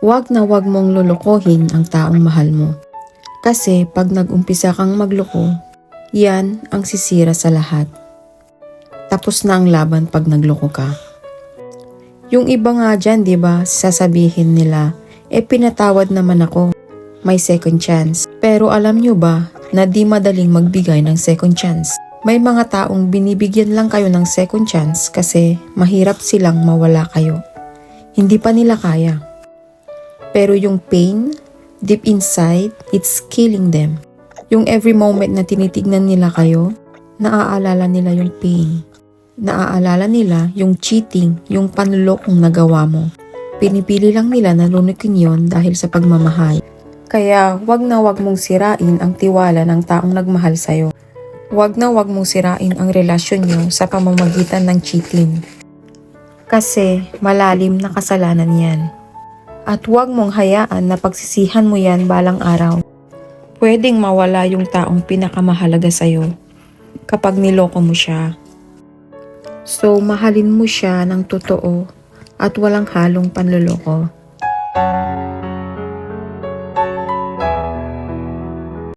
Huwag na huwag mong lulukohin ang taong mahal mo. Kasi pag nag-umpisa kang magloko, yan ang sisira sa lahat. Tapos na ang laban pag nagloko ka. Yung iba nga dyan, diba, sasabihin nila, pinatawad naman ako, may second chance. Pero alam nyo ba na di madaling magbigay ng second chance? May mga taong binibigyan lang kayo ng second chance kasi mahirap silang mawala kayo. Hindi pa nila kaya. Pero yung pain, deep inside, it's killing them. Yung every moment na tinitignan nila kayo, naaalala nila yung pain. Naaalala nila yung cheating, yung panlolokong nagawa mo. Pinipili lang nila na lunukin yon dahil sa pagmamahal. Kaya wag na wag mong sirain ang tiwala ng taong nagmahal sa'yo. Wag na wag mong sirain ang relasyon nyo sa pamamagitan ng cheating. Kasi malalim na kasalanan yan. At huwag mong hayaan na pagsisihan mo yan balang araw. Pwedeng mawala yung taong pinakamahalaga sa'yo kapag niloko mo siya. So mahalin mo siya ng totoo at walang halong panloloko.